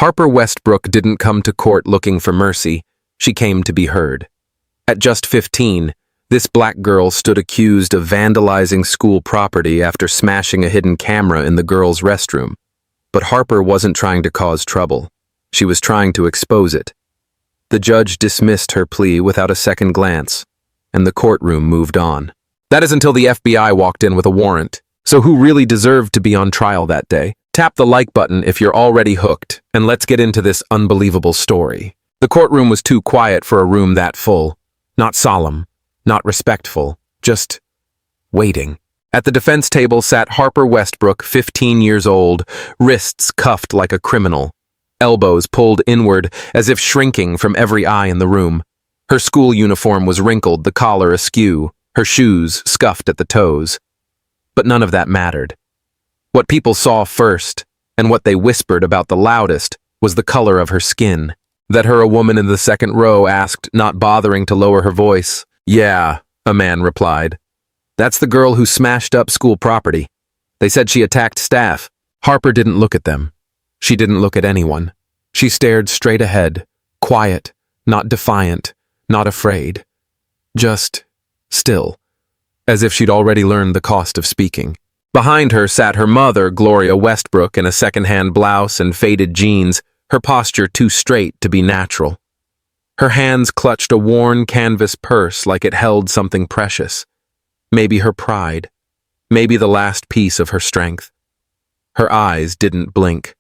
Harper Westbrook didn't come to court looking for mercy. She came to be heard. At just 15, this black girl stood accused of vandalizing school property after smashing a hidden camera in the girls' restroom. But Harper wasn't trying to cause trouble. She was trying to expose it. The judge dismissed her plea without a second glance, and the courtroom moved on. That is until the FBI walked in with a warrant. So who really deserved to be on trial that day? Tap the like button if you're already hooked, and let's get into this unbelievable story. The courtroom was too quiet for a room that full. Not solemn, not respectful, just waiting. At the defense table sat Harper Westbrook, 15 years old, wrists cuffed like a criminal, elbows pulled inward as if shrinking from every eye in the room. Her school uniform was wrinkled, the collar askew, her shoes scuffed at the toes. But none of that mattered. What people saw first, and what they whispered about the loudest, was the color of her skin. That her a woman in the second row asked, not bothering to lower her voice. "Yeah," a man replied. "That's the girl who smashed up school property. They said she attacked staff." Harper didn't look at them. She didn't look at anyone. She stared straight ahead, quiet, not defiant, not afraid. Just still, as if she'd already learned the cost of speaking. Behind her sat her mother, Gloria Westbrook, in a second-hand blouse and faded jeans, her posture too straight to be natural. Her hands clutched a worn canvas purse like it held something precious. Maybe her pride. Maybe the last piece of her strength. Her eyes didn't blink.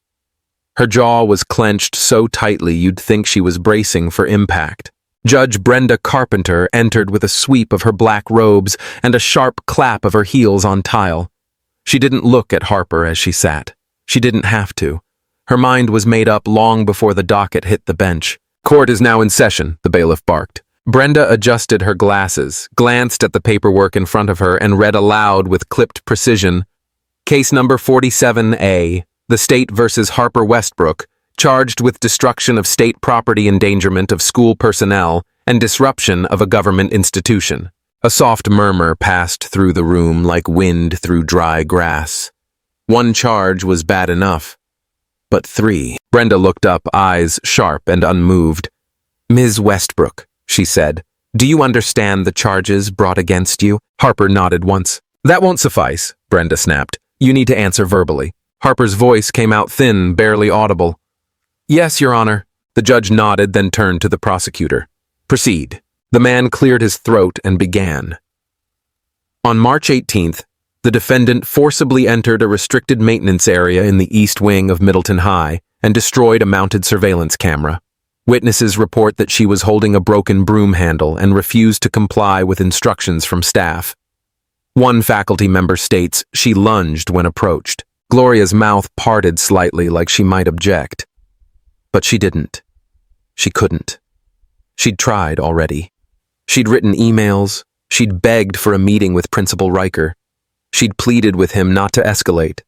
Her jaw was clenched so tightly you'd think she was bracing for impact. Judge Brenda Carpenter entered with a sweep of her black robes and a sharp clap of her heels on tile. She didn't look at Harper as she sat. She didn't have to. Her mind was made up long before the docket hit the bench. "Court is now in session," the bailiff barked. Brenda adjusted her glasses, glanced at the paperwork in front of her, and read aloud with clipped precision. "Case number 47A, the state versus Harper Westbrook, charged with destruction of state property, endangerment of school personnel, and disruption of a government institution." A soft murmur passed through the room like wind through dry grass. One charge was bad enough. But three. Brenda looked up, eyes sharp and unmoved. "Ms. Westbrook," she said, "do you understand the charges brought against you?" Harper nodded once. "That won't suffice," Brenda snapped. "You need to answer verbally." Harper's voice came out thin, barely audible. "Yes, Your Honor." The judge nodded, then turned to the prosecutor. "Proceed." The man cleared his throat and began. On March 18th, the defendant forcibly entered a restricted maintenance area in the east wing of Middleton High and destroyed a mounted surveillance camera. Witnesses report that she was holding a broken broom handle and refused to comply with instructions from staff. One faculty member states she lunged when approached. Gloria's mouth parted slightly like she might object. But she didn't. She couldn't. She'd tried already. She'd written emails. She'd begged for a meeting with Principal Riker. She'd pleaded with him not to escalate.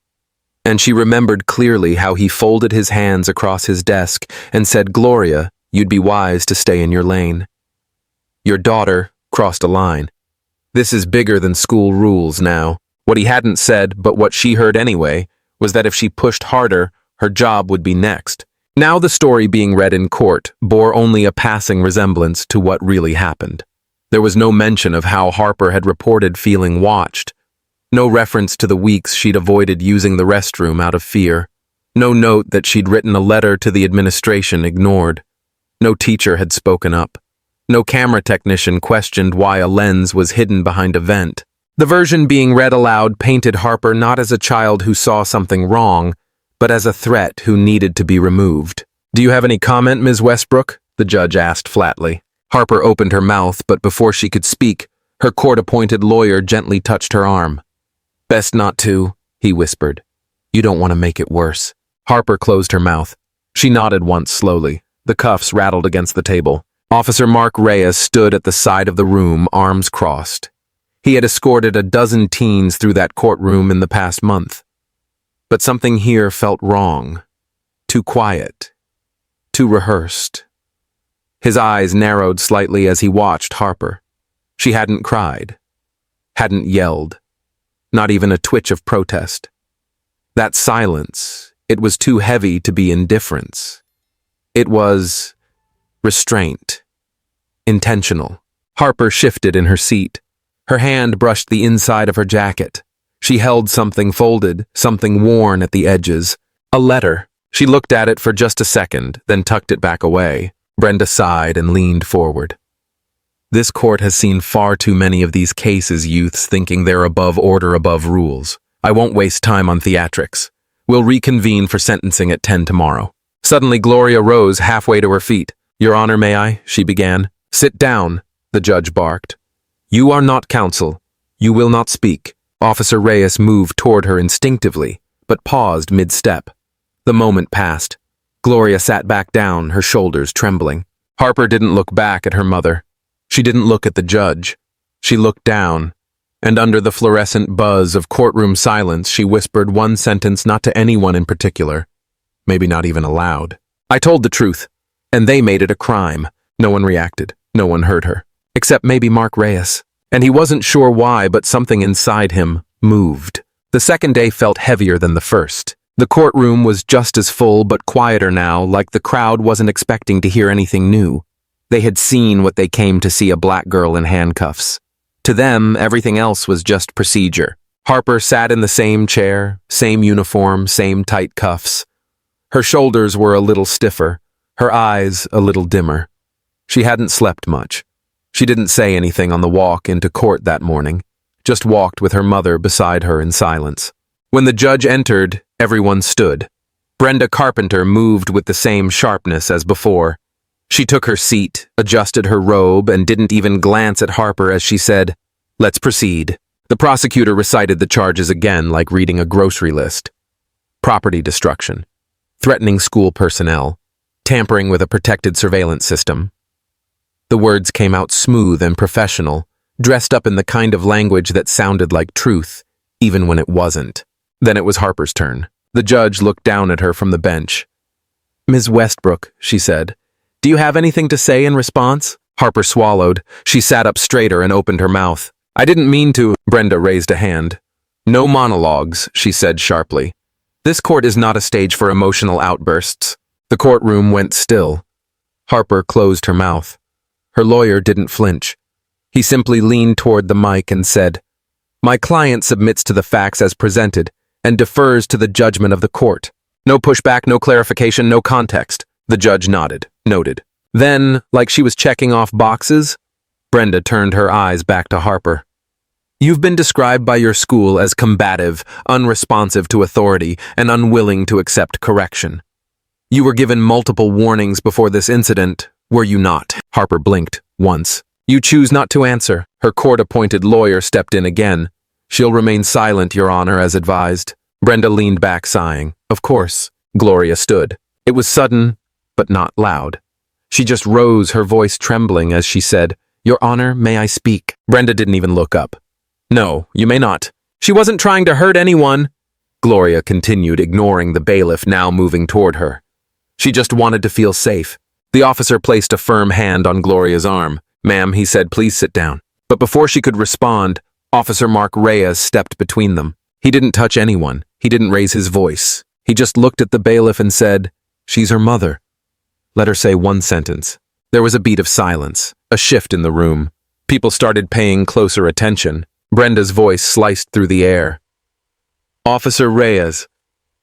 And she remembered clearly how he folded his hands across his desk and said, "Gloria, you'd be wise to stay in your lane. Your daughter crossed a line. This is bigger than school rules now." What he hadn't said, but what she heard anyway, was that if she pushed harder, her job would be next. Now the story being read in court bore only a passing resemblance to what really happened. There was no mention of how Harper had reported feeling watched. No reference to the weeks she'd avoided using the restroom out of fear. No note that she'd written a letter to the administration ignored. No teacher had spoken up. No camera technician questioned why a lens was hidden behind a vent. The version being read aloud painted Harper not as a child who saw something wrong, but as a threat who needed to be removed. "Do you have any comment, Ms. Westbrook?" the judge asked flatly. Harper opened her mouth, but before she could speak, her court-appointed lawyer gently touched her arm. "Best not to," he whispered. "You don't want to make it worse." Harper closed her mouth. She nodded once slowly. The cuffs rattled against the table. Officer Mark Reyes stood at the side of the room, arms crossed. He had escorted a dozen teens through that courtroom in the past month. But something here felt wrong. Too quiet. Too rehearsed. His eyes narrowed slightly as he watched Harper. She hadn't cried. Hadn't yelled. Not even a twitch of protest. That silence, it was too heavy to be indifference. It was restraint. Intentional. Harper shifted in her seat. Her hand brushed the inside of her jacket. She held something folded, something worn at the edges. A letter. She looked at it for just a second, then tucked it back away. Brenda sighed and leaned forward. This court has seen far too many of these cases, youths thinking they're above order, above rules. I won't waste time on theatrics. We'll reconvene for sentencing at 10 tomorrow. Suddenly, Gloria rose halfway to her feet. Your Honor, may I? She began. Sit down, the judge barked. You are not counsel. You will not speak. Officer Reyes moved toward her instinctively, but paused mid-step. The moment passed. Gloria sat back down, her shoulders trembling. Harper didn't look back at her mother. She didn't look at the judge. She looked down, and under the fluorescent buzz of courtroom silence, she whispered one sentence not to anyone in particular, maybe not even aloud. I told the truth, and they made it a crime. No one reacted. No one heard her, except maybe Mark Reyes. And he wasn't sure why, but something inside him moved. The second day felt heavier than the first. The courtroom was just as full, but quieter now, like the crowd wasn't expecting to hear anything new. They had seen what they came to see, a black girl in handcuffs. To them, everything else was just procedure. Harper sat in the same chair, same uniform, same tight cuffs. Her shoulders were a little stiffer, her eyes a little dimmer. She hadn't slept much. She didn't say anything on the walk into court that morning, just walked with her mother beside her in silence. When the judge entered, everyone stood. Brenda Carpenter moved with the same sharpness as before. She took her seat, adjusted her robe, and didn't even glance at Harper as she said, "Let's proceed." The prosecutor recited the charges again like reading a grocery list. Property destruction, threatening school personnel, tampering with a protected surveillance system. The words came out smooth and professional, dressed up in the kind of language that sounded like truth, even when it wasn't. Then it was Harper's turn. The judge looked down at her from the bench. "Ms. Westbrook," she said, "do you have anything to say in response?" Harper swallowed. She sat up straighter and opened her mouth. "I didn't mean to." Brenda raised a hand. "No monologues," she said sharply. "This court is not a stage for emotional outbursts." The courtroom went still. Harper closed her mouth. Her lawyer didn't flinch. He simply leaned toward the mic and said, "My client submits to the facts as presented and defers to the judgment of the court. No pushback, no clarification, no context." The judge nodded. Noted. Then, like she was checking off boxes, Brenda turned her eyes back to Harper. "You've been described by your school as combative, unresponsive to authority, and unwilling to accept correction. You were given multiple warnings before this incident, were you not?" Harper blinked once. "You choose not to answer." Her court-appointed lawyer stepped in again. "She'll remain silent, Your Honor, as advised." Brenda leaned back, sighing. "Of course." Gloria stood. It was sudden, but not loud. She just rose, her voice trembling as she said, "Your Honor, may I speak?" Brenda didn't even look up. "No, you may not." "She wasn't trying to hurt anyone," Gloria continued, ignoring the bailiff now moving toward her. She just wanted to feel safe. The officer placed a firm hand on Gloria's arm. "Ma'am," he said, "please sit down." But before she could respond, Officer Mark Reyes stepped between them. He didn't touch anyone. He didn't raise his voice. He just looked at the bailiff and said, "She's her mother. Let her say one sentence." There was a beat of silence, a shift in the room. People started paying closer attention. Brenda's voice sliced through the air. "Officer Reyes,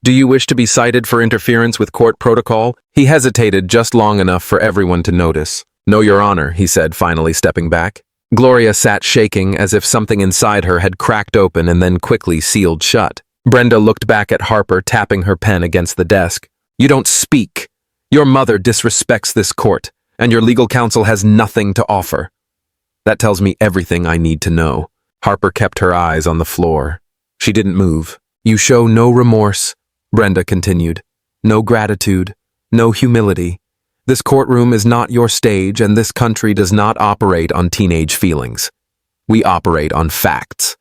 do you wish to be cited for interference with court protocol?" He hesitated just long enough for everyone to notice. "No, Your Honor," he said, finally stepping back. Gloria sat shaking as if something inside her had cracked open and then quickly sealed shut. Brenda looked back at Harper, tapping her pen against the desk. "You don't speak. Your mother disrespects this court, and your legal counsel has nothing to offer." "That tells me everything I need to know." Harper kept her eyes on the floor. She didn't move. "You show no remorse," Brenda continued. "No gratitude, no humility. This courtroom is not your stage, and this country does not operate on teenage feelings. We operate on facts.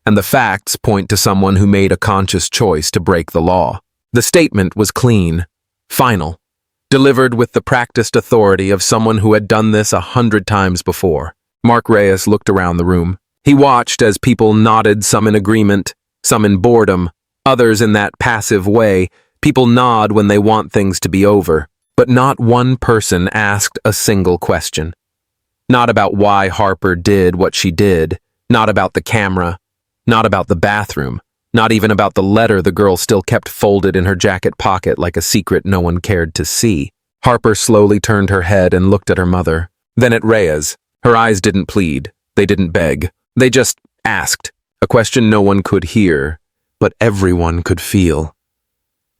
And the facts point to someone who made a conscious choice to break the law." The statement was clean, final, delivered with the practiced authority of someone who had done this 100 times before. Mark Reyes looked around the room. He watched as people nodded, some in agreement, some in boredom, others in that passive way. People nod when they want things to be over. But not one person asked a single question. Not about why Harper did what she did, not about the camera, not about the bathroom, not even about the letter the girl still kept folded in her jacket pocket like a secret no one cared to see. Harper slowly turned her head and looked at her mother, then at Rhea's. Her eyes didn't plead, they didn't beg, they just asked, a question no one could hear, but everyone could feel.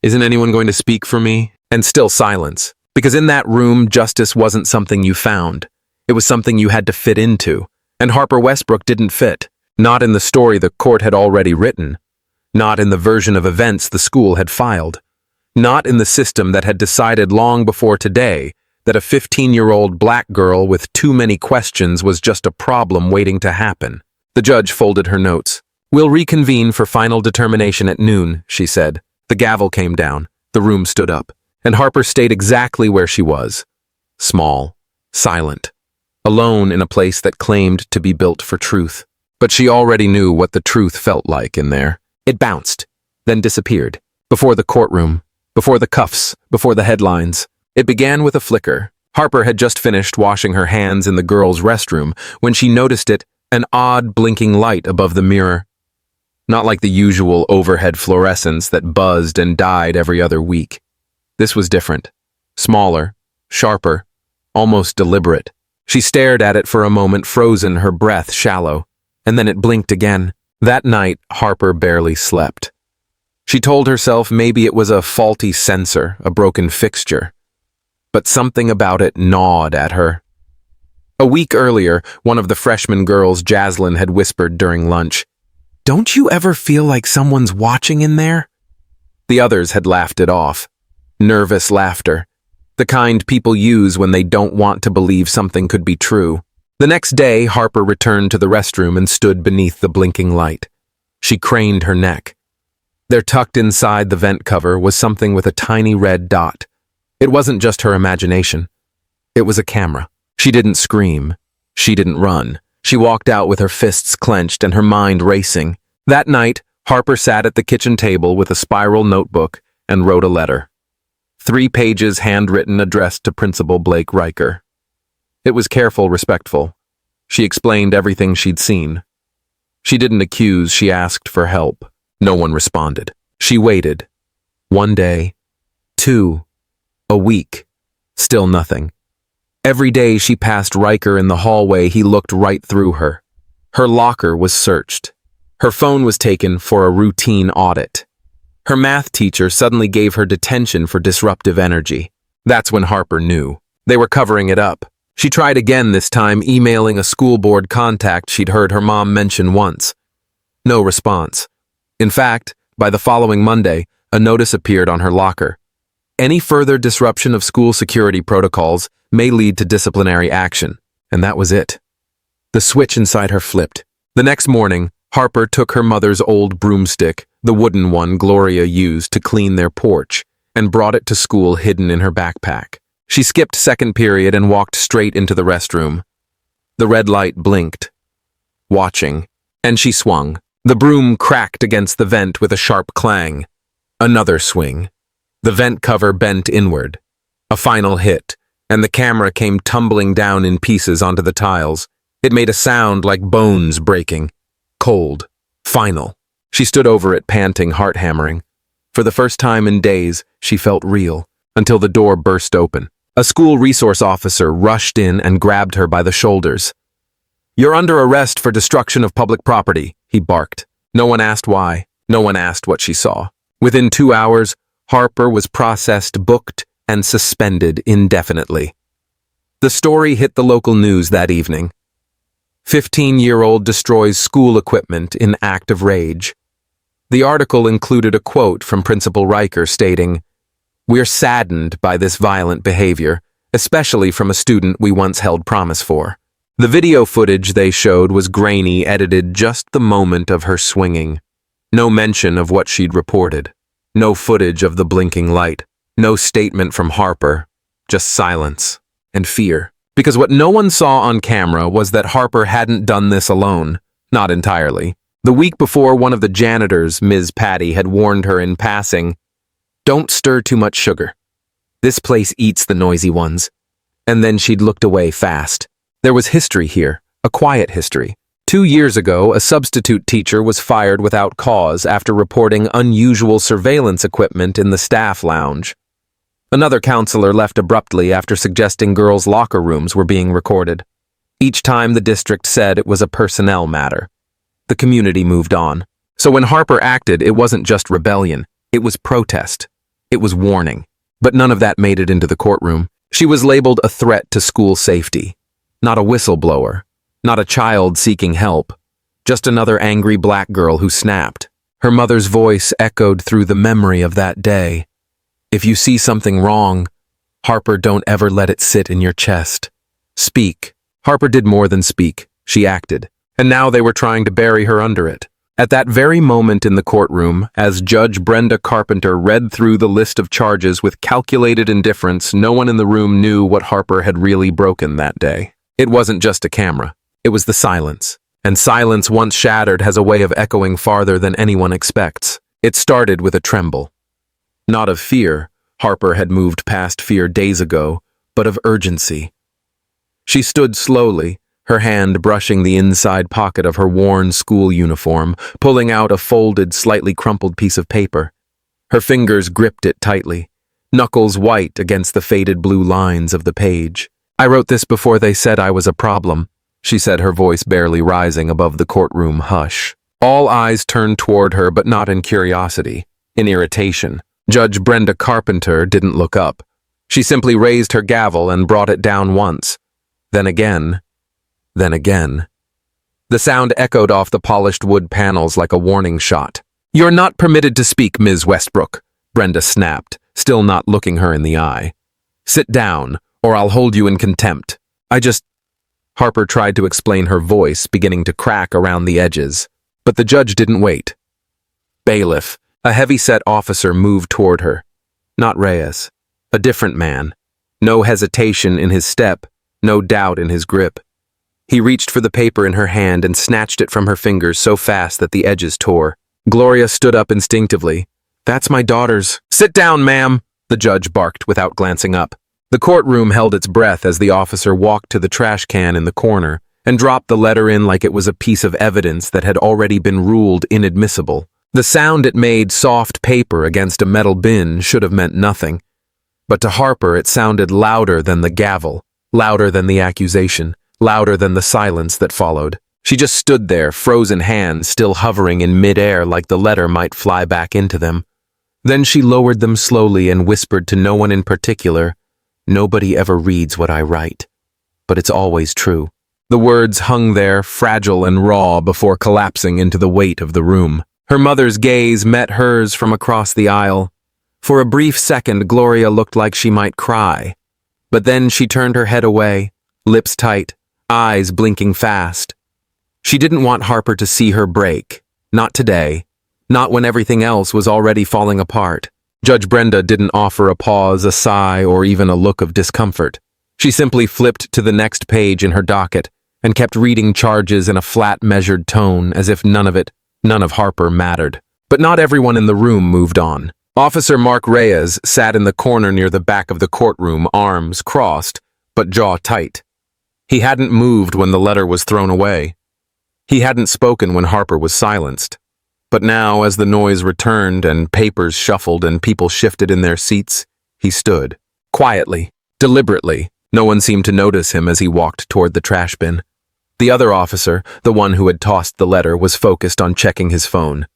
Isn't anyone going to speak for me? And still silence, because in that room, justice wasn't something you found. It was something you had to fit into, and Harper Westbrook didn't fit. Not in the story the court had already written. Not in the version of events the school had filed. Not in the system that had decided long before today that a 15-year-old black girl with too many questions was just a problem waiting to happen. The judge folded her notes. "We'll reconvene for final determination at noon," she said. The gavel came down. The room stood up. And Harper stayed exactly where she was. Small, silent, alone in a place that claimed to be built for truth. But she already knew what the truth felt like in there. It bounced, then disappeared. Before the courtroom, before the cuffs, before the headlines. It began with a flicker. Harper had just finished washing her hands in the girls' restroom when she noticed it, an odd blinking light above the mirror. Not like the usual overhead fluorescence that buzzed and died every other week. This was different. Smaller, sharper, almost deliberate. She stared at it for a moment, frozen, her breath shallow. And then it blinked again. That night, Harper barely slept. She told herself maybe it was a faulty sensor, a broken fixture. But something about it gnawed at her. A week earlier, one of the freshman girls, Jaslyn, had whispered during lunch, "Don't you ever feel like someone's watching in there?" The others had laughed it off. Nervous laughter. The kind people use when they don't want to believe something could be true. The next day, Harper returned to the restroom and stood beneath the blinking light. She craned her neck. There, tucked inside the vent cover, was something with a tiny red dot. It wasn't just her imagination. It was a camera. She didn't scream. She didn't run. She walked out with her fists clenched and her mind racing. That night, Harper sat at the kitchen table with a spiral notebook and wrote a letter. 3 pages handwritten, addressed to Principal Blake Riker. It was careful, respectful. She explained everything she'd seen. She didn't accuse, she asked for help. No one responded. She waited. 1 day, 2, a week, still nothing. Every day she passed Riker in the hallway, he looked right through her. Her locker was searched. Her phone was taken for a routine audit. Her math teacher suddenly gave her detention for disruptive energy. That's when Harper knew. They were covering it up. She tried again, this time emailing a school board contact she'd heard her mom mention once. No response. In fact, by the following Monday, a notice appeared on her locker. Any further disruption of school security protocols may lead to disciplinary action. And that was it. The switch inside her flipped. The next morning, Harper took her mother's old broomstick, the wooden one Gloria used to clean their porch, and brought it to school hidden in her backpack. She skipped second period and walked straight into the restroom. The red light blinked, watching, and she swung. The broom cracked against the vent with a sharp clang. Another swing. The vent cover bent inward. A final hit, and the camera came tumbling down in pieces onto the tiles. It made a sound like bones breaking. Cold. Final. She stood over it, panting, heart hammering. For the first time in days, she felt real, until the door burst open. A school resource officer rushed in and grabbed her by the shoulders. "You're under arrest for destruction of public property," he barked. No one asked why. No one asked what she saw. Within 2 hours, Harper was processed, booked, and suspended indefinitely. The story hit the local news that evening. 15-year-old destroys school equipment in act of rage. The article included a quote from Principal Riker stating, "We're saddened by this violent behavior, especially from a student we once held promise for." The video footage they showed was grainy, edited just the moment of her swinging. No mention of what she'd reported. No footage of the blinking light. No statement from Harper. Just silence and fear. Because what no one saw on camera was that Harper hadn't done this alone. Not entirely. The week before, one of the janitors, Ms. Patty, had warned her in passing, "Don't stir too much sugar." This place eats the noisy ones. And then she'd looked away fast. There was history here, a quiet history. 2 years ago, a substitute teacher was fired without cause after reporting unusual surveillance equipment in the staff lounge. Another counselor left abruptly after suggesting girls' locker rooms were being recorded. Each time the district said it was a personnel matter. The community moved on. So when Harper acted, it wasn't just rebellion. It was protest. It was warning. But none of that made it into the courtroom. She was labeled a threat to school safety. Not a whistleblower. Not a child seeking help. Just another angry black girl who snapped. Her mother's voice echoed through the memory of that day. If you see something wrong, Harper, don't ever let it sit in your chest. Speak. Harper did more than speak. She acted. And now they were trying to bury her under it. At that very moment in the courtroom, as Judge Brenda Carpenter read through the list of charges with calculated indifference, no one in the room knew what Harper had really broken that day. It wasn't just a camera. It was the silence. And silence, once shattered, has a way of echoing farther than anyone expects. It started with a tremble. Not of fear. Harper had moved past fear days ago, but of urgency. She stood slowly, her hand brushing the inside pocket of her worn school uniform, pulling out a folded, slightly crumpled piece of paper. Her fingers gripped it tightly, knuckles white against the faded blue lines of the page. I wrote this before they said I was a problem, she said, her voice barely rising above the courtroom hush. All eyes turned toward her, but not in curiosity, in irritation. Judge Brenda Carpenter didn't look up. She simply raised her gavel and brought it down once. Then again. Then again. The sound echoed off the polished wood panels like a warning shot. You're not permitted to speak, Ms. Westbrook, Brenda snapped, still not looking her in the eye. Sit down, or I'll hold you in contempt. Harper tried to explain, her voice beginning to crack around the edges. But the judge didn't wait. Bailiff, a heavy-set officer, moved toward her. Not Reyes. A different man. No hesitation in his step, no doubt in his grip. He reached for the paper in her hand and snatched it from her fingers so fast that the edges tore. Gloria stood up instinctively. That's my daughter's. Sit down, ma'am, the judge barked without glancing up. The courtroom held its breath as the officer walked to the trash can in the corner and dropped the letter in like it was a piece of evidence that had already been ruled inadmissible. The sound it made, soft paper against a metal bin, should have meant nothing. But to Harper it sounded louder than the gavel, louder than the accusation, louder than the silence that followed. She just stood there, frozen hands still hovering in midair like the letter might fly back into them. Then she lowered them slowly and whispered to no one in particular, "Nobody ever reads what I write, but it's always true." The words hung there, fragile and raw, before collapsing into the weight of the room. Her mother's gaze met hers from across the aisle. For a brief second, Gloria looked like she might cry. But then she turned her head away, lips tight, eyes blinking fast. She didn't want Harper to see her break. Not today. Not when everything else was already falling apart. Judge Brenda didn't offer a pause, a sigh, or even a look of discomfort. She simply flipped to the next page in her docket and kept reading charges in a flat, measured tone, as if none of Harper mattered. But not everyone in the room moved on. Officer Mark Reyes sat in the corner near the back of the courtroom, arms crossed, but jaw tight. He hadn't moved when the letter was thrown away. He hadn't spoken when Harper was silenced. But now, as the noise returned and papers shuffled and people shifted in their seats, he stood. Quietly, deliberately. No one seemed to notice him as he walked toward the trash bin. The other officer, the one who had tossed the letter, was focused on checking his phone.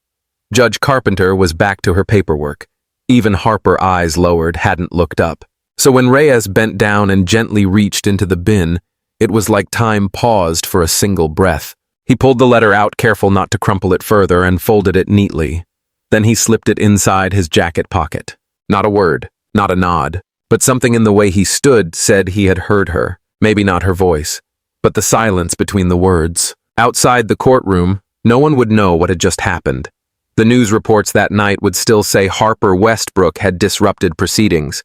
Judge Carpenter was back to her paperwork. Even Harper, eyes lowered, hadn't looked up. So when Reyes bent down and gently reached into the bin, it was like time paused for a single breath. He pulled the letter out, careful not to crumple it further, and folded it neatly. Then he slipped it inside his jacket pocket. Not a word, not a nod, but something in the way he stood said he had heard her. Maybe not her voice, but the silence between the words. Outside the courtroom, no one would know what had just happened. The news reports that night would still say Harper Westbrook had disrupted proceedings.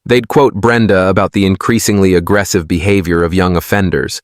They'd quote Brenda about the increasingly aggressive behavior of young offenders.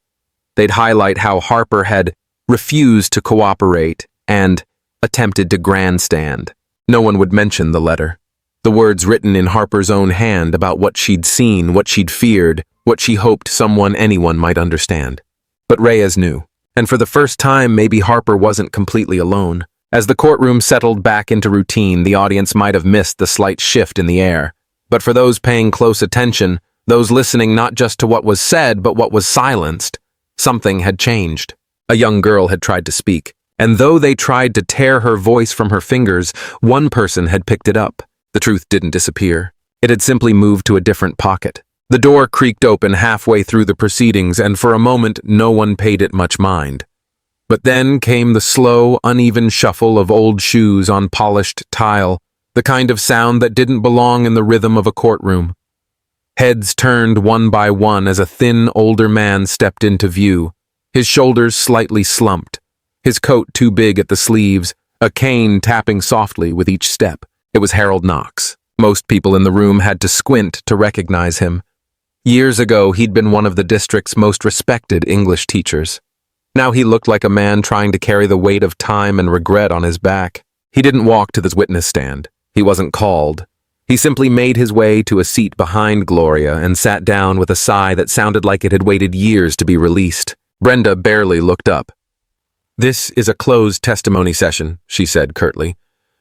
They'd highlight how Harper had refused to cooperate and attempted to grandstand. No one would mention the letter. The words written in Harper's own hand about what she'd seen, what she'd feared, what she hoped anyone might understand. But Reyes knew. And for the first time, maybe Harper wasn't completely alone. As the courtroom settled back into routine, the audience might have missed the slight shift in the air. But for those paying close attention, those listening not just to what was said, but what was silenced, something had changed. A young girl had tried to speak, and though they tried to tear her voice from her fingers, one person had picked it up. The truth didn't disappear. It had simply moved to a different pocket. The door creaked open halfway through the proceedings, and for a moment no one paid it much mind. But then came the slow, uneven shuffle of old shoes on polished tile, the kind of sound that didn't belong in the rhythm of a courtroom. Heads turned one by one as a thin, older man stepped into view, his shoulders slightly slumped, his coat too big at the sleeves, a cane tapping softly with each step. It was Harold Knox. Most people in the room had to squint to recognize him. Years ago, he'd been one of the district's most respected English teachers. Now he looked like a man trying to carry the weight of time and regret on his back. He didn't walk to the witness stand. He wasn't called. He simply made his way to a seat behind Gloria and sat down with a sigh that sounded like it had waited years to be released. Brenda barely looked up. "This is a closed testimony session," she said curtly.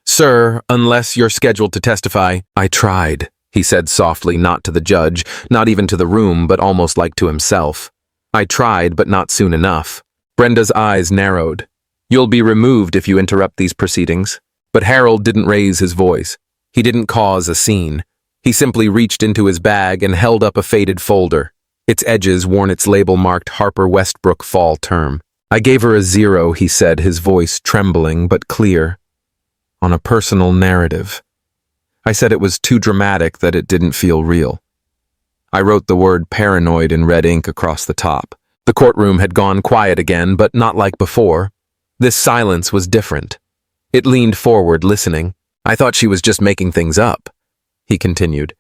"Sir, unless you're scheduled to testify." "I tried," he said softly, not to the judge, not even to the room, but almost like to himself. "I tried, but not soon enough." Brenda's eyes narrowed. "You'll be removed if you interrupt these proceedings." But Harold didn't raise his voice. He didn't cause a scene. He simply reached into his bag and held up a faded folder. Its edges worn its label marked Harper Westbrook Fall Term. "I gave her a 0, he said, his voice trembling but clear. "On a personal narrative. I said it was too dramatic, that it didn't feel real. I wrote the word paranoid in red ink across the top." The courtroom had gone quiet again, but not like before. This silence was different. It leaned forward, listening. "I thought she was just making things up," he continued.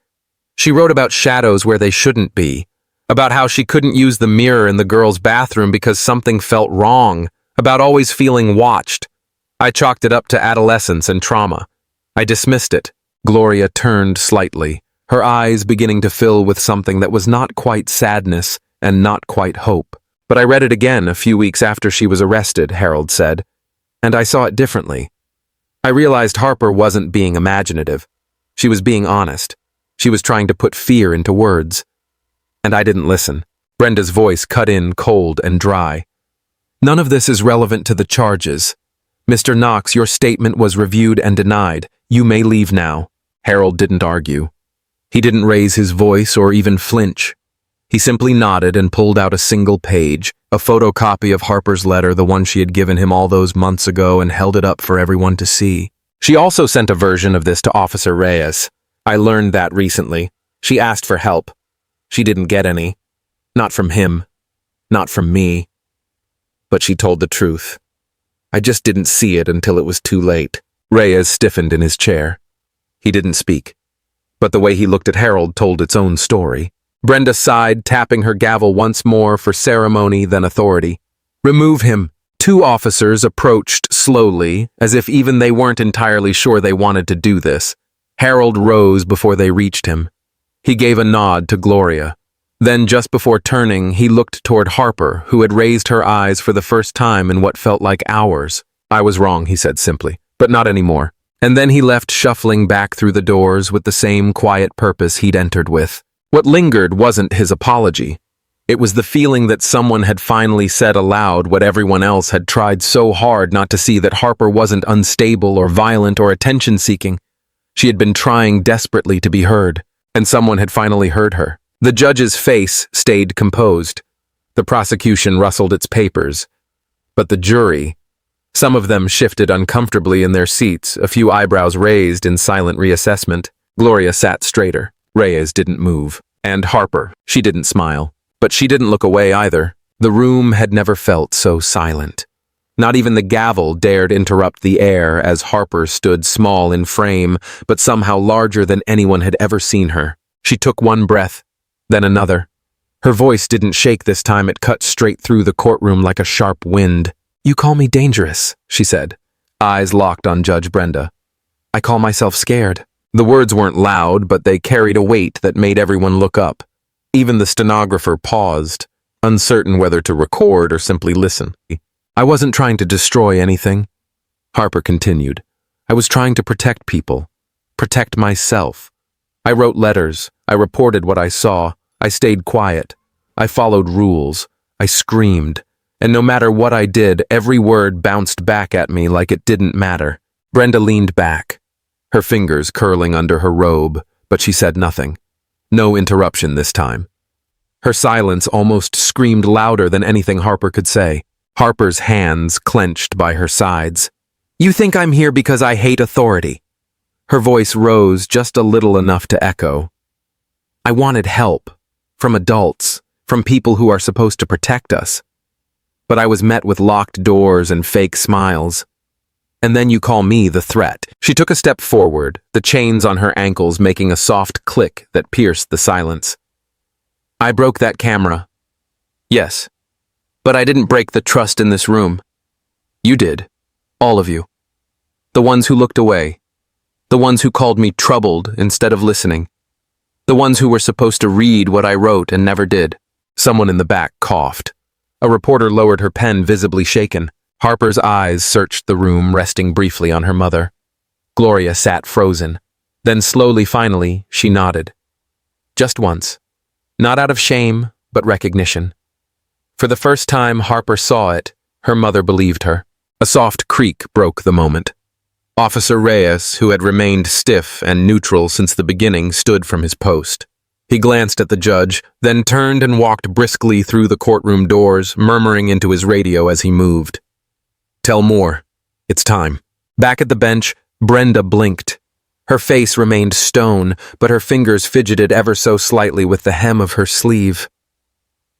"She wrote about shadows where they shouldn't be, about how she couldn't use the mirror in the girls' bathroom because something felt wrong, about always feeling watched. I chalked it up to adolescence and trauma. I dismissed it." Gloria turned slightly, her eyes beginning to fill with something that was not quite sadness and not quite hope. "But I read it again a few weeks after she was arrested," Harold said, "and I saw it differently. I realized Harper wasn't being imaginative. She was being honest. She was trying to put fear into words. And I didn't listen." Brenda's voice cut in cold and dry. "None of this is relevant to the charges. Mr. Knox, your statement was reviewed and denied. You may leave now." Harold didn't argue. He didn't raise his voice or even flinch. He simply nodded and pulled out a single page, a photocopy of Harper's letter, the one she had given him all those months ago, and held it up for everyone to see. "She also sent a version of this to Officer Reyes. I learned that recently. She asked for help. She didn't get any. Not from him. Not from me. But she told the truth. I just didn't see it until it was too late." Reyes stiffened in his chair. He didn't speak. But the way he looked at Harold told its own story. Brenda sighed, tapping her gavel once more for ceremony then authority. "Remove him." 2 officers approached slowly, as if even they weren't entirely sure they wanted to do this. Harold rose before they reached him. He gave a nod to Gloria. Then, just before turning, he looked toward Harper, who had raised her eyes for the first time in what felt like hours. "I was wrong," he said simply, "but not anymore." And then he left, shuffling back through the doors with the same quiet purpose he'd entered with. What lingered wasn't his apology. It was the feeling that someone had finally said aloud what everyone else had tried so hard not to see, that Harper wasn't unstable or violent or attention-seeking. She had been trying desperately to be heard, and someone had finally heard her. The judge's face stayed composed. The prosecution rustled its papers. But the jury, some of them shifted uncomfortably in their seats, a few eyebrows raised in silent reassessment. Gloria sat straighter. Reyes didn't move. And Harper, she didn't smile. But she didn't look away either. The room had never felt so silent. Not even the gavel dared interrupt the air as Harper stood small in frame, but somehow larger than anyone had ever seen her. She took one breath, then another. Her voice didn't shake this time. It cut straight through the courtroom like a sharp wind. "You call me dangerous," she said, eyes locked on Judge Brenda. "I call myself scared." The words weren't loud, but they carried a weight that made everyone look up. Even the stenographer paused, uncertain whether to record or simply listen. I wasn't trying to destroy anything, Harper continued. I was trying to protect people, protect myself. I wrote letters, I reported what I saw, I stayed quiet, I followed rules, I screamed, and no matter what I did, every word bounced back at me like it didn't matter. Brenda leaned back, her fingers curling under her robe, but she said nothing. No interruption this time. Her silence almost screamed louder than anything Harper could say. Harper's hands clenched by her sides. You think I'm here because I hate authority? Her voice rose just a little enough to echo. I wanted help. From adults. From people who are supposed to protect us. But I was met with locked doors and fake smiles. And then you call me the threat. She took a step forward, the chains on her ankles making a soft click that pierced the silence. I broke that camera. Yes. But I didn't break the trust in this room. You did. All of you. The ones who looked away. The ones who called me troubled instead of listening. The ones who were supposed to read what I wrote and never did. Someone in the back coughed. A reporter lowered her pen, visibly shaken. Harper's eyes searched the room, resting briefly on her mother. Gloria sat frozen. Then finally, she nodded. Just once. Not out of shame, but recognition. For the first time Harper saw it, her mother believed her. A soft creak broke the moment. Officer Reyes, who had remained stiff and neutral since the beginning, stood from his post. He glanced at the judge, then turned and walked briskly through the courtroom doors, murmuring into his radio as he moved. Tell more. It's time. Back at the bench, Brenda blinked. Her face remained stone, but her fingers fidgeted ever so slightly with the hem of her sleeve.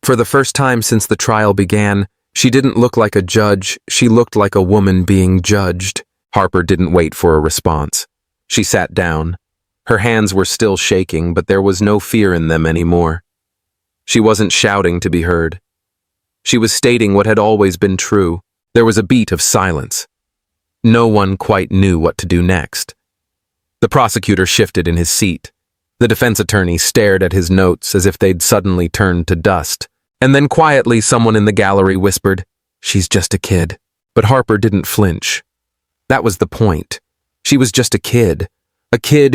For the first time since the trial began, she didn't look like a judge, she looked like a woman being judged. Harper didn't wait for a response. She sat down. Her hands were still shaking, but there was no fear in them anymore. She wasn't shouting to be heard. She was stating what had always been true. There was a beat of silence. No one quite knew what to do next. The prosecutor shifted in his seat. The defense attorney stared at his notes as if they'd suddenly turned to dust. And then quietly someone in the gallery whispered, "She's just a kid." But Harper didn't flinch. That was the point. She was just a kid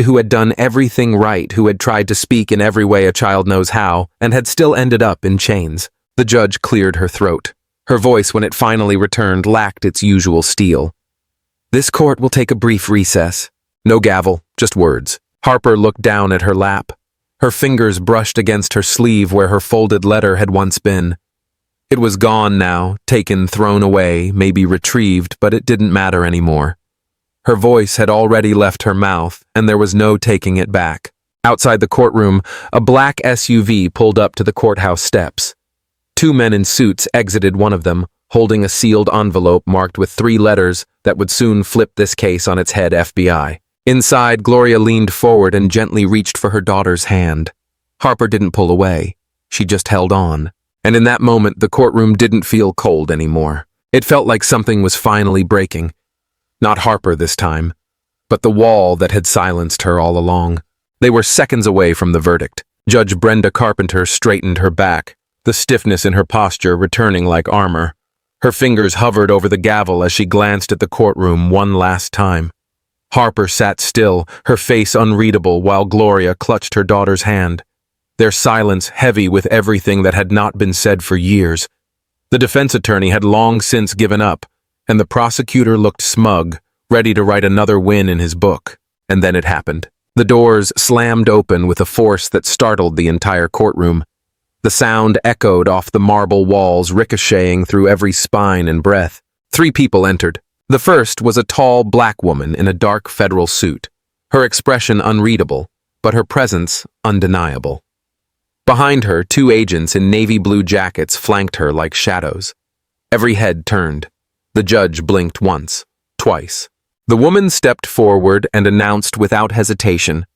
who had done everything right, who had tried to speak in every way a child knows how, and had still ended up in chains. The judge cleared her throat. Her voice, when it finally returned, lacked its usual steel. This court will take a brief recess. No gavel, just words. Harper looked down at her lap. Her fingers brushed against her sleeve where her folded letter had once been. It was gone now, taken, thrown away, maybe retrieved, but it didn't matter anymore. Her voice had already left her mouth, and there was no taking it back. Outside the courtroom, a black SUV pulled up to the courthouse steps. 2 men in suits exited one of them, holding a sealed envelope marked with 3 letters that would soon flip this case on its head, FBI. Inside, Gloria leaned forward and gently reached for her daughter's hand. Harper didn't pull away. She just held on. And in that moment, the courtroom didn't feel cold anymore. It felt like something was finally breaking. Not Harper this time, but the wall that had silenced her all along. They were seconds away from the verdict. Judge Brenda Carpenter straightened her back, the stiffness in her posture returning like armor. Her fingers hovered over the gavel as she glanced at the courtroom one last time. Harper sat still, her face unreadable, while Gloria clutched her daughter's hand. Their silence heavy with everything that had not been said for years. The defense attorney had long since given up, and the prosecutor looked smug, ready to write another win in his book. And then it happened. The doors slammed open with a force that startled the entire courtroom. The sound echoed off the marble walls, ricocheting through every spine and breath. 3 people entered. The first was a tall black woman in a dark federal suit, her expression unreadable, but her presence undeniable. Behind her, 2 agents in navy blue jackets flanked her like shadows. Every head turned. The judge blinked once, twice. The woman stepped forward and announced without hesitation,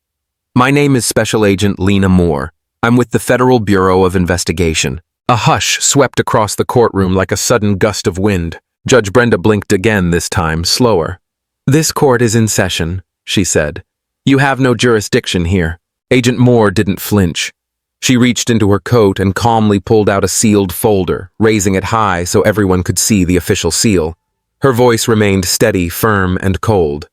"My name is Special Agent Lena Moore. I'm with the Federal Bureau of Investigation." A hush swept across the courtroom like a sudden gust of wind. Judge Brenda blinked again, this time slower. "This court is in session," she said. "You have no jurisdiction here." Agent Moore didn't flinch. She reached into her coat and calmly pulled out a sealed folder, raising it high so everyone could see the official seal. Her voice remained steady, firm, and cold.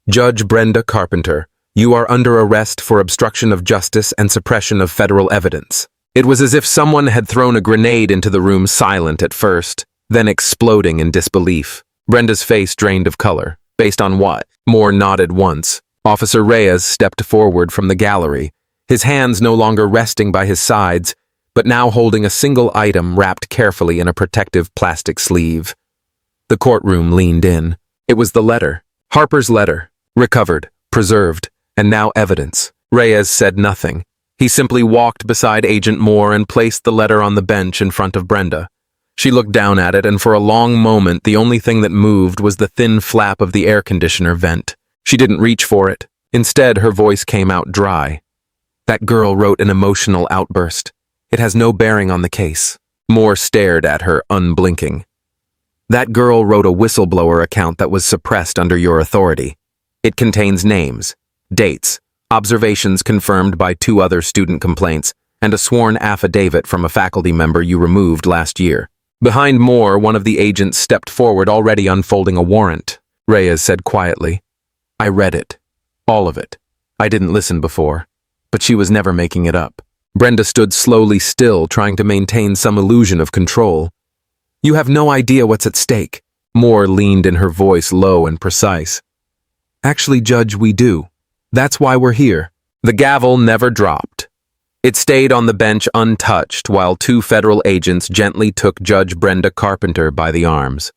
"Judge Brenda Carpenter, you are under arrest for obstruction of justice and suppression of federal evidence." It was as if someone had thrown a grenade into the room, silent at first, then exploding in disbelief. Brenda's face drained of color. Based on what? Moore nodded once. Officer Reyes stepped forward from the gallery, his hands no longer resting by his sides, but now holding a single item wrapped carefully in a protective plastic sleeve. The courtroom leaned in. It was the letter. Harper's letter. Recovered, preserved, and now evidence. Reyes said nothing. He simply walked beside Agent Moore and placed the letter on the bench in front of Brenda. She looked down at it, and for a long moment the only thing that moved was the thin flap of the air conditioner vent. She didn't reach for it. Instead, her voice came out dry. "That girl wrote an emotional outburst. It has no bearing on the case." Moore stared at her, unblinking. "That girl wrote a whistleblower account that was suppressed under your authority. It contains names, dates, observations confirmed by 2 other student complaints, and a sworn affidavit from a faculty member you removed last year." Behind Moore, one of the agents stepped forward, already unfolding a warrant. Reyes said quietly, "I read it. All of it. I didn't listen before, but she was never making it up." Brenda stood slowly still, trying to maintain some illusion of control. "You have no idea what's at stake." Moore leaned in, her voice low and precise. "Actually, Judge, we do. That's why we're here." The gavel never dropped. It stayed on the bench untouched while 2 federal agents gently took Judge Brenda Carpenter by the arms.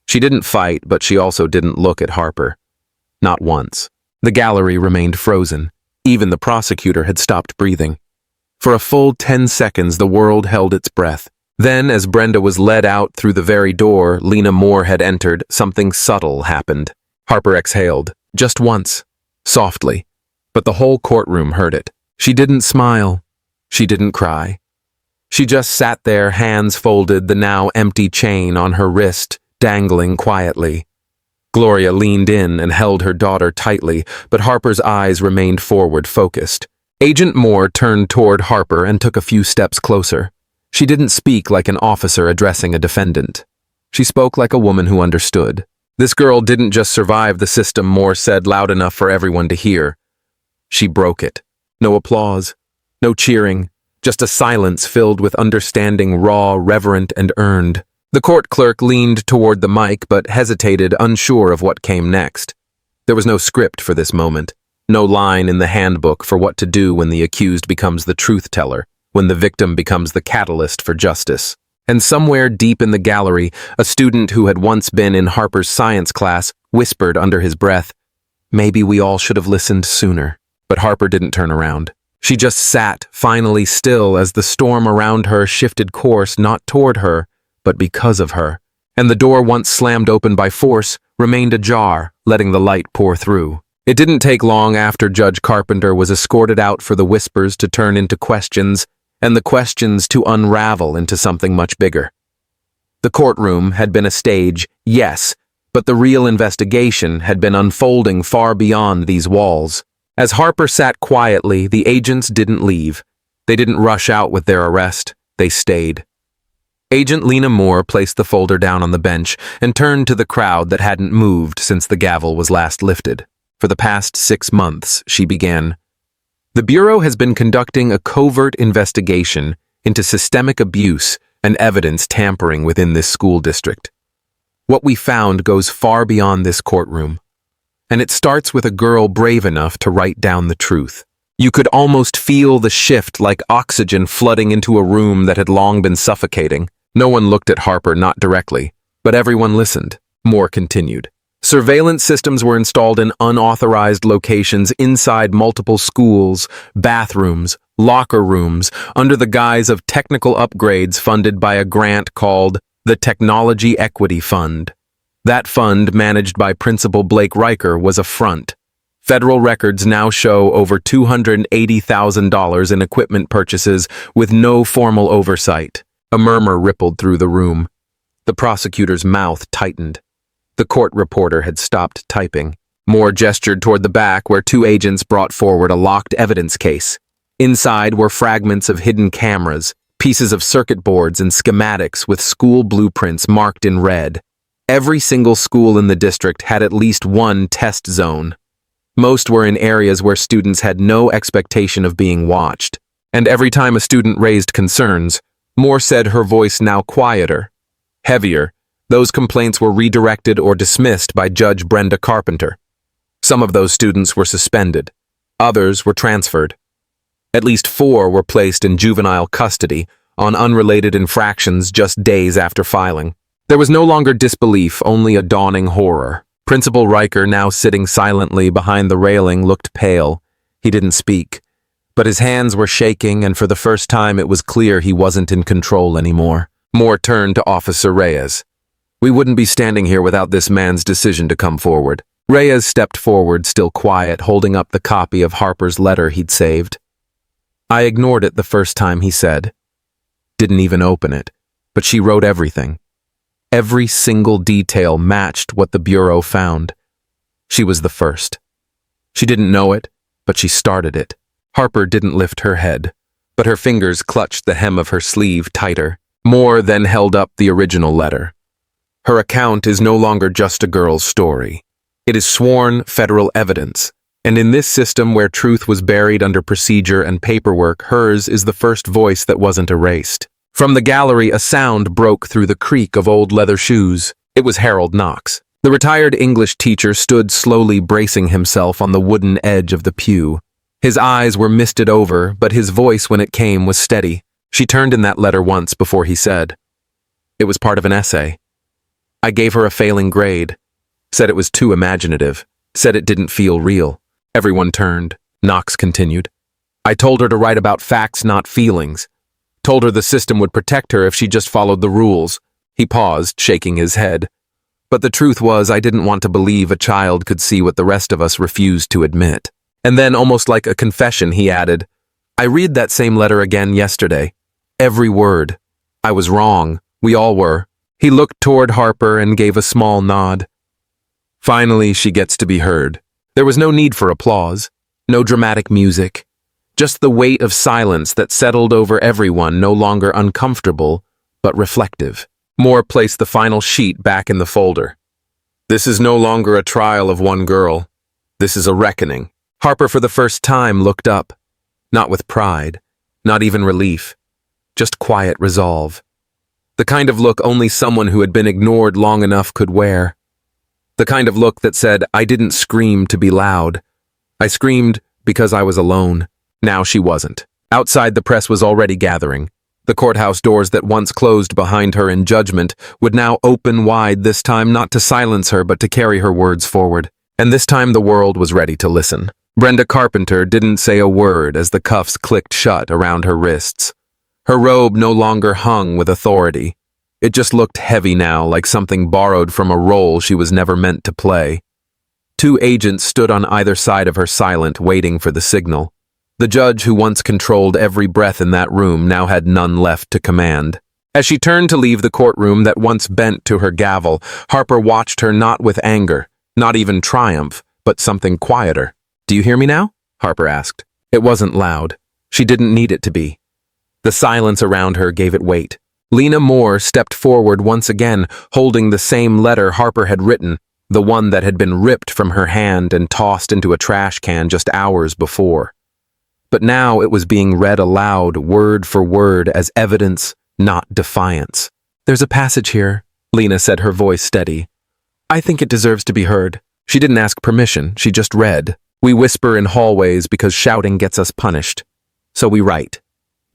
She didn't fight, but she also didn't look at Harper. Not once. The gallery remained frozen. Even the prosecutor had stopped breathing. For a full 10 seconds, the world held its breath. Then, as Brenda was led out through the very door Lena Moore had entered, something subtle happened. Harper exhaled, just once, softly, but the whole courtroom heard it. She didn't smile. She didn't cry. She just sat there, hands folded, the now empty chain on her wrist, dangling quietly. Gloria leaned in and held her daughter tightly, but Harper's eyes remained forward, focused. Agent Moore turned toward Harper and took a few steps closer. She didn't speak like an officer addressing a defendant. She spoke like a woman who understood. "This girl didn't just survive the system," Moore said loud enough for everyone to hear. "She broke it." No applause, no cheering, just a silence filled with understanding, raw, reverent, and earned. The court clerk leaned toward the mic but hesitated, unsure of what came next. There was no script for this moment, no line in the handbook for what to do when the accused becomes the truth teller, when the victim becomes the catalyst for justice. And somewhere deep in the gallery, a student who had once been in Harper's science class whispered under his breath, "Maybe we all should have listened sooner." But Harper didn't turn around. She just sat, finally still, as the storm around her shifted course not toward her, but because of her. And the door, once slammed open by force, remained ajar, letting the light pour through. It didn't take long after Judge Carpenter was escorted out for the whispers to turn into questions, and the questions to unravel into something much bigger. The courtroom had been a stage, yes, but the real investigation had been unfolding far beyond these walls. As Harper sat quietly, the agents didn't leave. They didn't rush out with their arrest. They stayed. Agent Lena Moore placed the folder down on the bench and turned to the crowd that hadn't moved since the gavel was last lifted. For the past 6 months, she began. The Bureau has been conducting a covert investigation into systemic abuse and evidence tampering within this school district. What we found goes far beyond this courtroom. And it starts with a girl brave enough to write down the truth. You could almost feel the shift like oxygen flooding into a room that had long been suffocating. No one looked at Harper, not directly, but everyone listened. Moore continued. Surveillance systems were installed in unauthorized locations inside multiple schools, bathrooms, locker rooms, under the guise of technical upgrades funded by a grant called the Technology Equity Fund. That fund, managed by Principal Blake Riker, was a front. Federal records now show over $280,000 in equipment purchases with no formal oversight. A murmur rippled through the room. The prosecutor's mouth tightened. The court reporter had stopped typing. Moore gestured toward the back where two agents brought forward a locked evidence case. Inside were fragments of hidden cameras, pieces of circuit boards and schematics with school blueprints marked in red. Every single school in the district had at least one test zone. Most were in areas where students had no expectation of being watched. And every time a student raised concerns, Moore said, her voice now quieter, heavier, those complaints were redirected or dismissed by Judge Brenda Carpenter. Some of those students were suspended. Others were transferred. At least 4 were placed in juvenile custody on unrelated infractions just days after filing. There was no longer disbelief, only a dawning horror. Principal Riker, now sitting silently behind the railing, looked pale. He didn't speak, but his hands were shaking, and for the first time it was clear he wasn't in control anymore. Moore turned to Officer Reyes. "We wouldn't be standing here without this man's decision to come forward." Reyes stepped forward, still quiet, holding up the copy of Harper's letter he'd saved. "I ignored it the first time," he said. "Didn't even open it, but she wrote everything. Every single detail matched what the Bureau found. She was the first. She didn't know it, but she started it." Harper didn't lift her head, but her fingers clutched the hem of her sleeve tighter. Moore then held up the original letter. "Her account is no longer just a girl's story. It is sworn federal evidence, and in this system where truth was buried under procedure and paperwork, hers is the first voice that wasn't erased." From the gallery, a sound broke through the creak of old leather shoes. It was Harold Knox. The retired English teacher stood slowly bracing himself on the wooden edge of the pew. His eyes were misted over, but his voice when it came was steady. She turned in that letter once before he said, "It was part of an essay. I gave her a failing grade. Said it was too imaginative. Said it didn't feel real." Everyone turned. Knox continued. "I told her to write about facts, not feelings. Told her the system would protect her if she just followed the rules." He paused, shaking his head. "But the truth was, I didn't want to believe a child could see what the rest of us refused to admit." And then, almost like a confession, he added, "I read that same letter again yesterday. Every word. I was wrong. We all were." He looked toward Harper and gave a small nod. "Finally, she gets to be heard." There was no need for applause, no dramatic music, just the weight of silence that settled over everyone, no longer uncomfortable, but reflective. Moore placed the final sheet back in the folder. "This is no longer a trial of one girl. This is a reckoning." Harper, for the first time, looked up, not with pride, not even relief, just quiet resolve. The kind of look only someone who had been ignored long enough could wear. The kind of look that said, "I didn't scream to be loud. I screamed because I was alone." Now she wasn't. Outside, the press was already gathering. The courthouse doors that once closed behind her in judgment would now open wide, this time not to silence her but to carry her words forward. And this time the world was ready to listen. Brenda Carpenter didn't say a word as the cuffs clicked shut around her wrists. Her robe no longer hung with authority. It just looked heavy now, like something borrowed from a role she was never meant to play. 2 agents stood on either side of her, silent, waiting for the signal. The judge, who once controlled every breath in that room, now had none left to command. As she turned to leave the courtroom that once bent to her gavel, Harper watched her, not with anger, not even triumph, but something quieter. "Do you hear me now?" Harper asked. It wasn't loud. She didn't need it to be. The silence around her gave it weight. Lena Moore stepped forward once again, holding the same letter Harper had written, the one that had been ripped from her hand and tossed into a trash can just hours before. But now it was being read aloud, word for word, as evidence, not defiance. "There's a passage here," Lena said, her voice steady. "I think it deserves to be heard." She didn't ask permission, she just read. "We whisper in hallways because shouting gets us punished. So we write.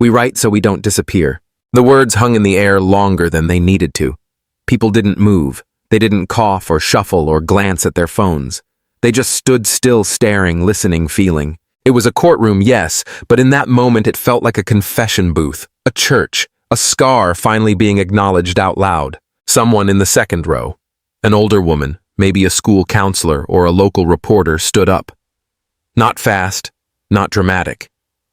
We write so we don't disappear." The words hung in the air longer than they needed to. People didn't move. They didn't cough or shuffle or glance at their phones. They just stood still, staring, listening, feeling. It was a courtroom, yes, but in that moment it felt like a confession booth, a church, a scar finally being acknowledged out loud. Someone in the second row, an older woman, maybe a school counselor or a local reporter, stood up. Not fast, not dramatic.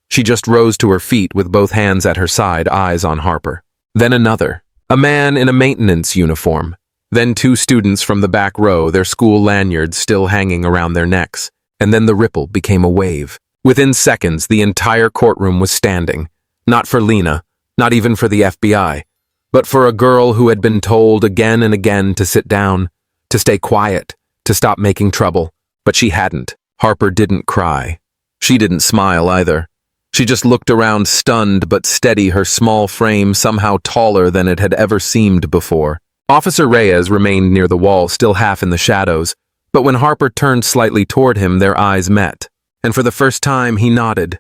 She just rose to her feet with both hands at her side, eyes on Harper. Then another, a man in a maintenance uniform, Then two students from the back row, their school lanyards still hanging around their necks. And then the ripple became a wave. Within seconds, the entire courtroom was standing. Not for Lena, not even for the FBI, but for a girl who had been told again and again to sit down, to stay quiet, to stop making trouble. But she hadn't. Harper didn't cry. She didn't smile either. She just looked around, stunned but steady, her small frame somehow taller than it had ever seemed before. Officer Reyes remained near the wall, still half in the shadows, but when Harper turned slightly toward him, their eyes met, and for the first time he nodded.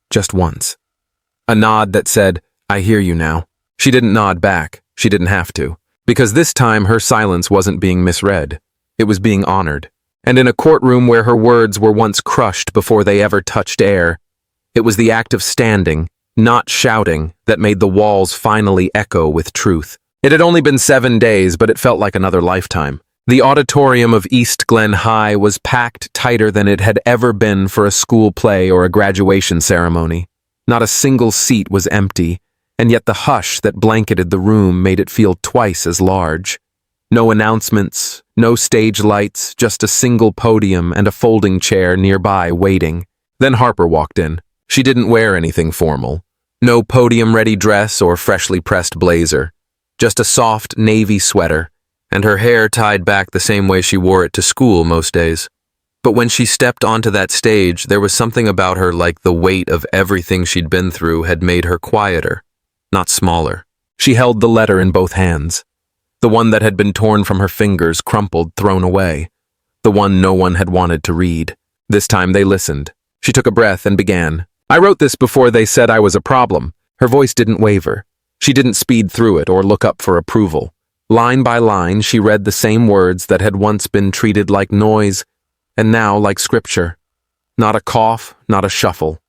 Just once. A nod that said, "I hear you now." She didn't nod back. She didn't have to, because this time her silence wasn't being misread. It was being honored. And in a courtroom where her words were once crushed before they ever touched air, it was the act of standing, not shouting, that made the walls finally echo with truth. It had only been 7 days, but it felt like another lifetime. The auditorium of East Glen High was packed tighter than it had ever been for a school play or a graduation ceremony. Not a single seat was empty, and yet the hush that blanketed the room made it feel twice as large. No announcements, no stage lights, just a single podium and a folding chair nearby waiting. Then Harper walked in. She didn't wear anything formal. No podium-ready dress or freshly pressed blazer. Just a soft navy sweater, and her hair tied back the same way she wore it to school most days. But when she stepped onto that stage, there was something about her like the weight of everything she'd been through had made her quieter, not smaller. She held the letter in both hands. The one that had been torn from her fingers, crumpled, thrown away. The one no one had wanted to read. This time they listened. She took a breath and began. "I wrote this before they said I was a problem." Her voice didn't waver. She didn't speed through it or look up for approval. Line by line, she read the same words that had once been treated like noise, and now like scripture. Not a cough, not a shuffle.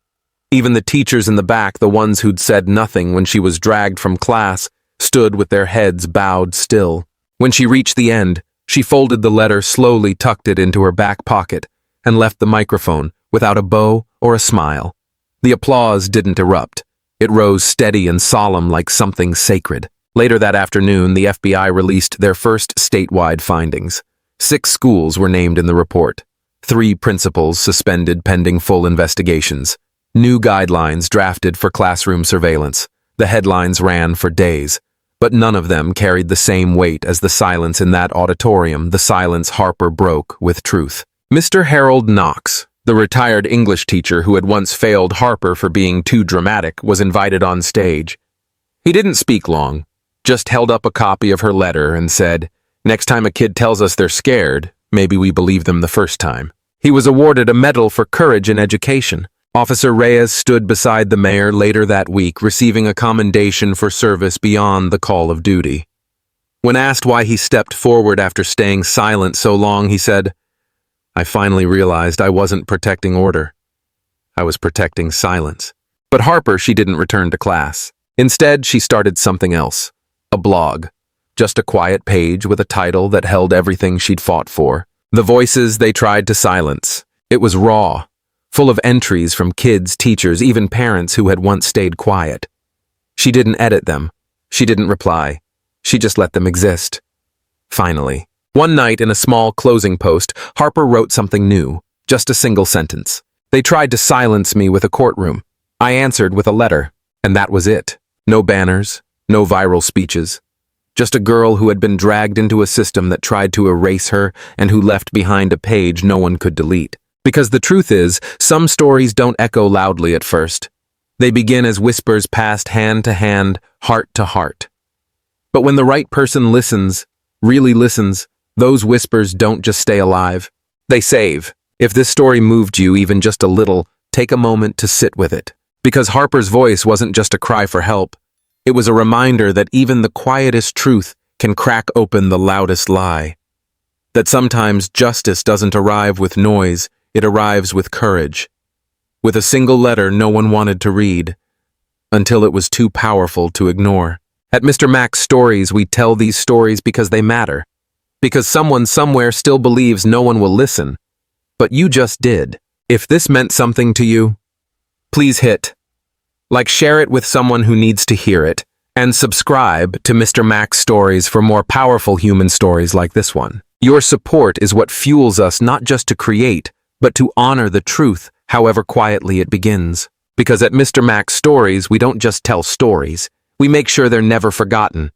Even the teachers in the back, the ones who'd said nothing when she was dragged from class, stood with their heads bowed still. When she reached the end, she folded the letter, slowly tucked it into her back pocket, and left the microphone without a bow or a smile. The applause didn't erupt. It rose steady and solemn like something sacred. Later that afternoon, the FBI released their first statewide findings. 6 schools were named in the report. 3 principals suspended pending full investigations. New guidelines drafted for classroom surveillance. The headlines ran for days, but none of them carried the same weight as the silence in that auditorium, the silence Harper broke with truth. Mr. Harold Knox, the retired English teacher who had once failed Harper for being too dramatic, was invited on stage. He didn't speak long, just held up a copy of her letter and said, "Next time a kid tells us they're scared, maybe we believe them the first time." He was awarded a medal for courage in education. Officer Reyes stood beside the mayor later that week, receiving a commendation for service beyond the call of duty. When asked why he stepped forward after staying silent so long, he said, "I finally realized I wasn't protecting order. I was protecting silence." But Harper, she didn't return to class. Instead, she started something else. A blog. Just a quiet page with a title that held everything she'd fought for. The voices they tried to silence. It was raw, full of entries from kids, teachers, even parents who had once stayed quiet. She didn't edit them. She didn't reply. She just let them exist. Finally. One night in a small closing post, Harper wrote something new, just a single sentence. "They tried to silence me with a courtroom. I answered with a letter, and that was it. No banners, no viral speeches. Just a girl who had been dragged into a system that tried to erase her and who left behind a page no one could delete. Because the truth is, some stories don't echo loudly at first. They begin as whispers passed hand to hand, heart to heart. But when the right person listens, really listens, those whispers don't just stay alive. They save. If this story moved you even just a little, take a moment to sit with it. Because Harper's voice wasn't just a cry for help. It was a reminder that even the quietest truth can crack open the loudest lie. That sometimes justice doesn't arrive with noise, it arrives with courage. With a single letter no one wanted to read, until it was too powerful to ignore. At Mr. Mac's Stories, we tell these stories because they matter. Because someone somewhere still believes no one will listen. But you just did. If this meant something to you, please hit like, share it with someone who needs to hear it, And subscribe to Mr. Mac's Stories for more powerful human stories like this one. Your support is what fuels us not just to create, but to honor the truth, however quietly it begins. Because at Mr. Mac's Stories, we don't just tell stories, we make sure they're never forgotten.